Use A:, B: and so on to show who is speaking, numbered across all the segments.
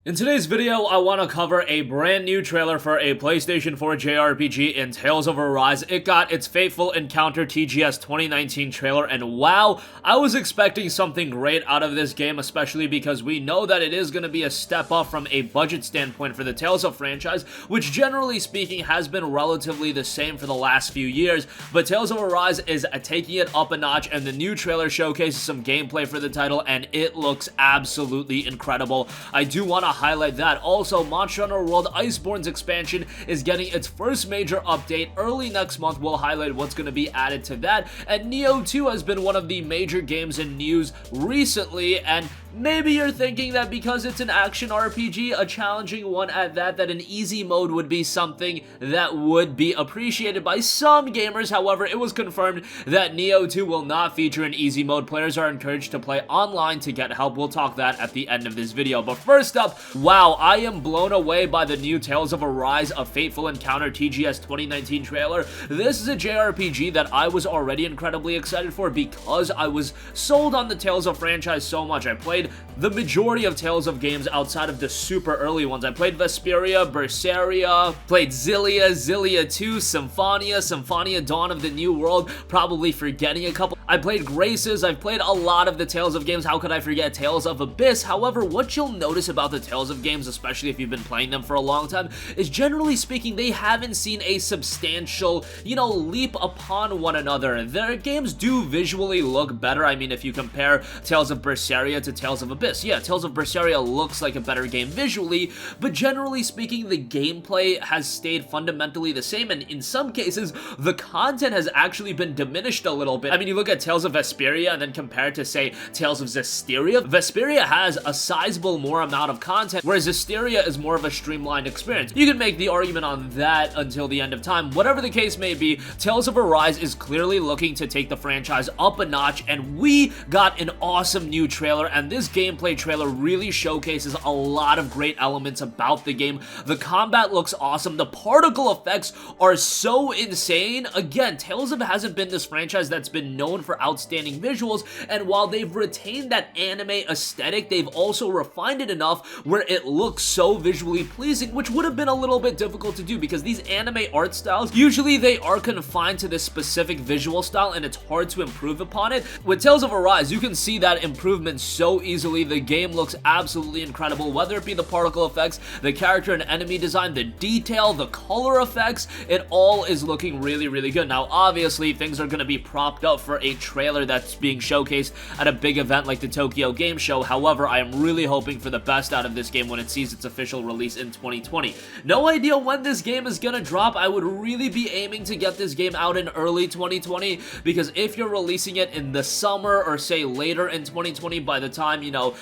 A: In today's video, I want to cover a brand new trailer for a PlayStation 4 JRPG in Tales of Arise. It got its Fateful Encounter TGS 2019 trailer, and wow, I was expecting something great out of this game, especially because we know that it is going to be a step up from a budget standpoint for the Tales of franchise, which generally speaking has been relatively the same for the last few years, but Tales of Arise is taking it up a notch, and the new trailer showcases some gameplay for the title, and it looks absolutely incredible. I do want to highlight that. Also, Monster Hunter World Iceborne's expansion is getting its first major update early next month. We'll highlight what's going to be added to that, and NIOH 2 has been one of the major games in news recently, and maybe you're thinking that because it's an action RPG, a challenging one at that an easy mode would be something that would be appreciated by some gamers. However, it was confirmed that NIOH 2 will not feature an easy mode. Players are encouraged to play online to get help. We'll talk that at the end of this video. But first up, wow, I am blown away by the new Tales of Arise, a Fateful Encounter TGS 2019 trailer. This is a JRPG that I was already incredibly excited for because I was sold on the Tales of franchise so much. I played the majority of Tales of games outside of the super early ones. I played Vesperia, Berseria, played Xillia, Xillia 2, Symphonia, Dawn of the New World, probably forgetting a couple. I played Graces, I've played a lot of the Tales of games. How could I forget Tales of Abyss? However, what you'll notice about the Tales of games, especially if you've been playing them for a long time, is generally speaking, they haven't seen a substantial, leap upon one another. Their games do visually look better. I mean, if you compare Tales of Berseria to Tales of Abyss, yeah, Tales of Berseria looks like a better game visually, but generally speaking, the gameplay has stayed fundamentally the same, and in some cases, the content has actually been diminished a little bit. I mean, you look at Tales of Vesperia and then compare it to, say, Tales of Zestiria. Vesperia has a sizable more amount of content, whereas Zestiria is more of a streamlined experience. You can make the argument on that until the end of time. Whatever the case may be, Tales of Arise is clearly looking to take the franchise up a notch, and we got an awesome new trailer, and this gameplay trailer really showcases a lot of great elements about the game. The combat looks awesome. The particle effects are so insane. Again, Tales of hasn't been this franchise that's been known for outstanding visuals, and while they've retained that anime aesthetic, they've also refined it enough where it looks so visually pleasing, which would have been a little bit difficult to do because these anime art styles, usually they are confined to this specific visual style and it's hard to improve upon it. With Tales of Arise, you can see that improvement so easily. The game looks absolutely incredible, whether it be the particle effects, the character and enemy design, the detail, the color effects, it all is looking really, really good. Now, obviously, things are going to be propped up for a trailer that's being showcased at a big event like the Tokyo Game Show. However, I am really hoping for the best out of this game when it sees its official release in 2020. No idea when this game is going to drop. I would really be aiming to get this game out in early 2020, because if you're releasing it in the summer or say later in 2020, by the time,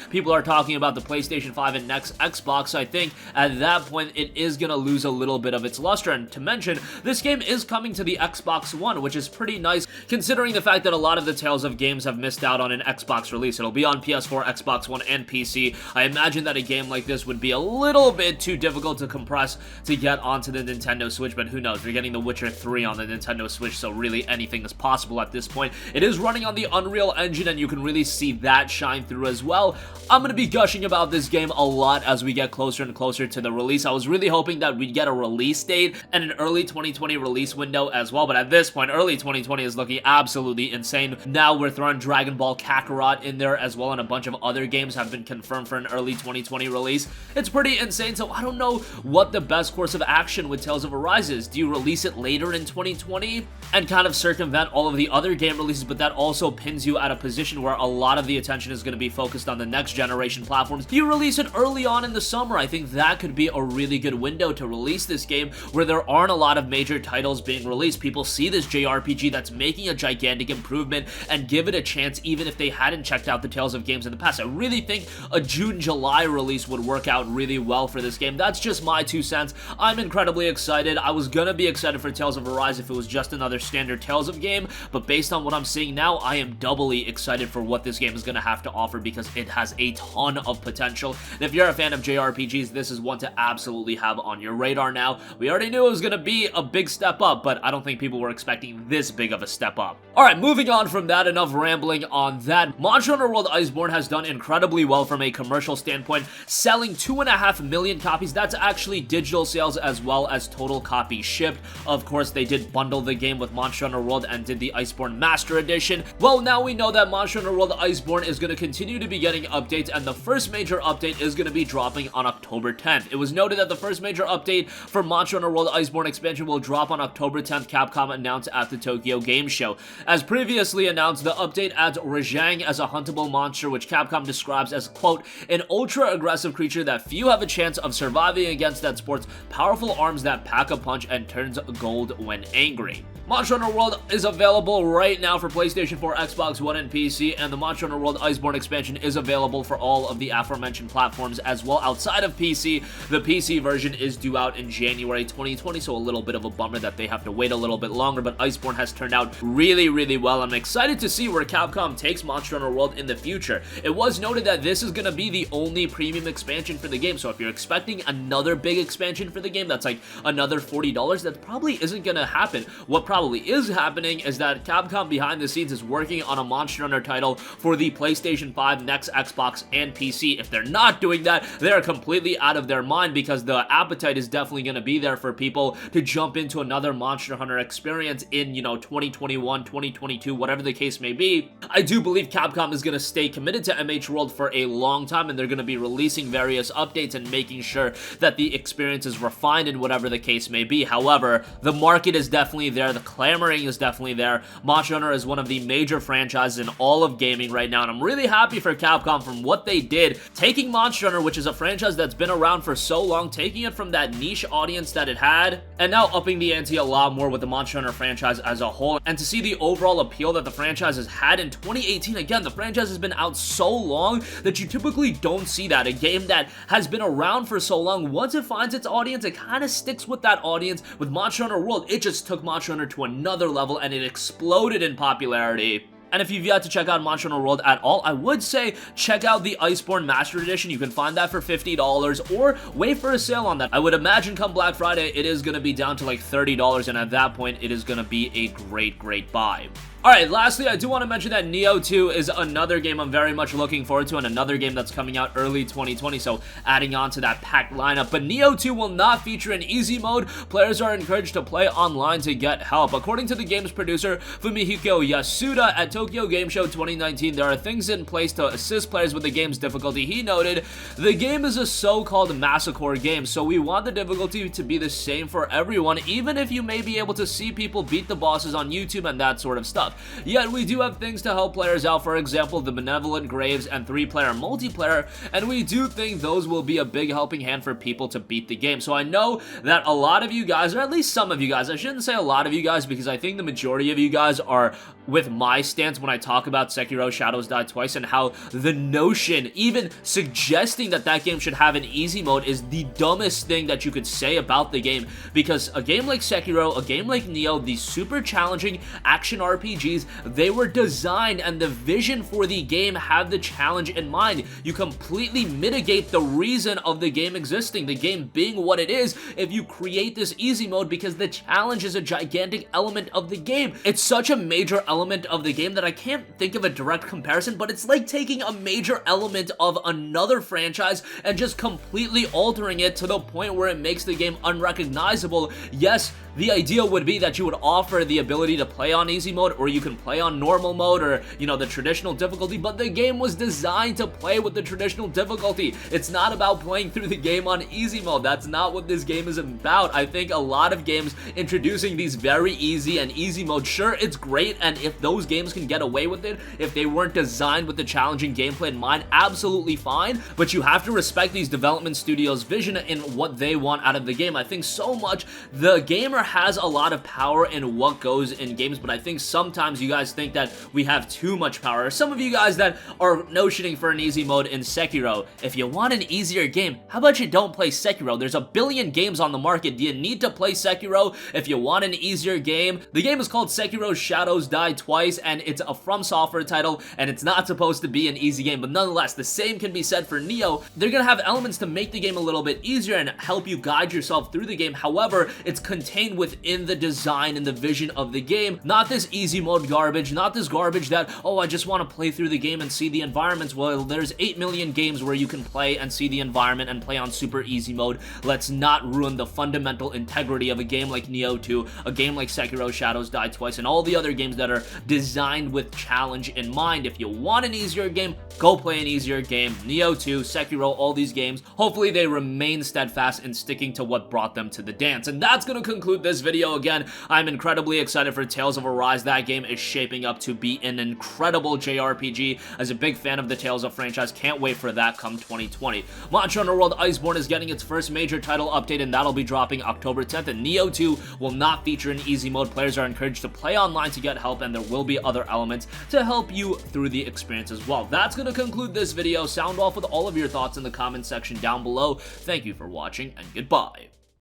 A: people are talking about the PlayStation 5 and next Xbox, I think at that point it is going to lose a little bit of its luster. And to mention, this game is coming to the Xbox One, which is pretty nice considering the fact that a lot of the Tales of games have missed out on an Xbox release. It'll be on PS4, Xbox One, and PC. I imagine that a game like this would be a little bit too difficult to compress to get onto the Nintendo Switch, but who knows? We're getting The Witcher 3 on the Nintendo Switch, so really anything is possible at this point. It is running on the Unreal Engine, and you can really see that shine through as well. I'm going to be gushing about this game a lot as we get closer and closer to the release. I was really hoping that we'd get a release date and an early 2020 release window as well, but at this point, early 2020 is looking absolutely insane. Now we're throwing Dragon Ball Kakarot in there as well, and a bunch of other games have been confirmed for an early 2020 release. It's pretty insane, so I don't know what the best course of action with Tales of Arise is. Do you release it later in 2020 and kind of circumvent all of the other game releases, but that also pins you at a position where a lot of the attention is going to be focused on the next generation platforms? Do you release it early on in the summer? I think that could be a really good window to release this game where there aren't a lot of major titles being released. People see this JRPG that's making a gigantic improvement and give it a chance even if they hadn't checked out the Tales of games in the past. I really think a June, July release would work out really well for this game. That's just my 2 cents. I'm incredibly excited. I was gonna be excited for Tales of Arise if it was just another standard Tales of game, but based on what I'm seeing now, I am doubly excited for what this game is gonna have to offer because it has a ton of potential. And if you're a fan of JRPGs, this is one to absolutely have on your radar now. We already knew it was gonna be a big step up, but I don't think people were expecting this big of a step up. Alright, moving moving on from that, enough rambling on that. Monster Hunter World Iceborne has done incredibly well from a commercial standpoint, selling 2.5 million copies. That's actually digital sales as well as total copies shipped. Of course, they did bundle the game with Monster Hunter World and did the Iceborne Master Edition. Well, now we know that Monster Hunter World Iceborne is going to continue to be getting updates, and the first major update is going to be dropping on October 10th. It was noted that the first major update for Monster Hunter World Iceborne expansion will drop on October 10th, Capcom announced at the Tokyo Game Show. As previously announced, the update adds Rajang as a huntable monster, which Capcom describes as, quote, an ultra-aggressive creature that few have a chance of surviving against, that sports powerful arms that pack a punch and turns gold when angry. Monster Hunter World is available right now for PlayStation 4, Xbox One, and PC, and the Monster Hunter World Iceborne expansion is available for all of the aforementioned platforms as well outside of PC. The PC version is due out in January 2020, so a little bit of a bummer that they have to wait a little bit longer, but Iceborne has turned out really, really well. I'm excited to see where Capcom takes Monster Hunter World in the future. It was noted that this is going to be the only premium expansion for the game, so if you're expecting another big expansion for the game, that's like another $40, that probably isn't going to happen. What probably is happening is that Capcom behind the scenes is working on a Monster Hunter title for the PlayStation 5, next Xbox, and PC. If they're not doing that, they're completely out of their mind, because the appetite is definitely going to be there for people to jump into another Monster Hunter experience in, 2021, 2022, whatever the case may be. I do believe Capcom is going to stay committed to MH World for a long time, and they're going to be releasing various updates and making sure that the experience is refined in whatever the case may be. However, the market is definitely there, the clamoring is definitely there. Monster Hunter is one of the major franchises in all of gaming right now, and I'm really happy for Capcom from what they did, taking Monster Hunter, which is a franchise that's been around for so long, taking it from that niche audience that it had, and now upping the ante a lot more with the Monster Hunter franchise as a whole, and to see the overall appeal that the franchise has had in 2018. Again, the franchise has been out so long that you typically don't see that. A game that has been around for so long, once it finds its audience, it kind of sticks with that audience. With Monster Hunter World, it just took Monster Hunter to another level, and it exploded in popularity. And if you've yet to check out Monster Hunter World at all, I would say check out the Iceborne Master Edition. You can find that for $50, or wait for a sale on that. I would imagine come Black Friday, it is going to be down to like $30, and at that point, it is going to be a great buy. Alright, lastly, I do want to mention that Nioh 2 is another game I'm very much looking forward to, and another game that's coming out early 2020, so adding on to that packed lineup. But Nioh 2 will not feature an easy mode. Players are encouraged to play online to get help. According to the game's producer, Fumihiko Yasuda, at Tokyo Game Show 2019, there are things in place to assist players with the game's difficulty. He noted, the game is a so-called massacre game, so we want the difficulty to be the same for everyone, even if you may be able to see people beat the bosses on YouTube and that sort of stuff. Yet we do have things to help players out, for example, the Benevolent Graves and 3-player multiplayer, and we do think those will be a big helping hand for people to beat the game. So I know that a lot of you guys, or at least some of you guys, I shouldn't say a lot of you guys, because I think the majority of you guys are with my stance when I talk about Sekiro Shadows Die Twice, and how the notion, even suggesting that that game should have an easy mode, is the dumbest thing that you could say about the game, because a game like Sekiro, a game like Nioh, these super challenging action RPGs, they were designed, and the vision for the game had the challenge in mind. You completely mitigate the reason of the game existing, the game being what it is, if you create this easy mode, because the challenge is a gigantic element of the game. It's such a major element of the game that I can't think of a direct comparison, but it's like taking a major element of another franchise and just completely altering it to the point where it makes the game unrecognizable. Yes, the idea would be that you would offer the ability to play on easy mode, or you can play on normal mode, or, the traditional difficulty, but the game was designed to play with the traditional difficulty. It's not about playing through the game on easy mode. That's not what this game is about. I think a lot of games introducing these very easy and easy mode, sure, it's great, and if those games can get away with it, if they weren't designed with the challenging gameplay in mind, absolutely fine, but you have to respect these development studios' vision in what they want out of the game. I think so much the gamer has a lot of power in what goes in games, but I think sometimes you guys think that we have too much power. Some of you guys that are notioning for an easy mode in Sekiro, if you want an easier game, how about you don't play Sekiro? There's a billion games on the market. Do you need to play Sekiro if you want an easier game? The game is called Sekiro Shadows Die Twice, and it's a From Software title, and it's not supposed to be an easy game, but nonetheless, the same can be said for Nioh. They're gonna have elements to make the game a little bit easier and help you guide yourself through the game. However, it's contained remain within the design and the vision of the game, not this easy mode garbage, not this garbage that, oh, I just want to play through the game and see the environments. Well, there's 8 million games where you can play and see the environment and play on super easy mode. Let's not ruin the fundamental integrity of a game like Nioh 2, a game like Sekiro Shadows Die Twice, and all the other games that are designed with challenge in mind. If you want an easier game, go play an easier game. Nioh 2, Sekiro, all these games, hopefully they remain steadfast in sticking to what brought them to the dance. And that's gonna conclude this video. Again, I'm incredibly excited for Tales of Arise. That game is shaping up to be an incredible JRPG. As a big fan of the Tales of franchise, can't wait for that come 2020. Monster Hunter World Iceborne is getting its first major title update, and that'll be dropping October 10th, and Nioh 2 will not feature an easy mode. Players are encouraged to play online to get help, and there will be other elements to help you through the experience as well. That's gonna conclude this video. Sound off with all of your thoughts in the comment section down below. Thank you for watching, and goodbye.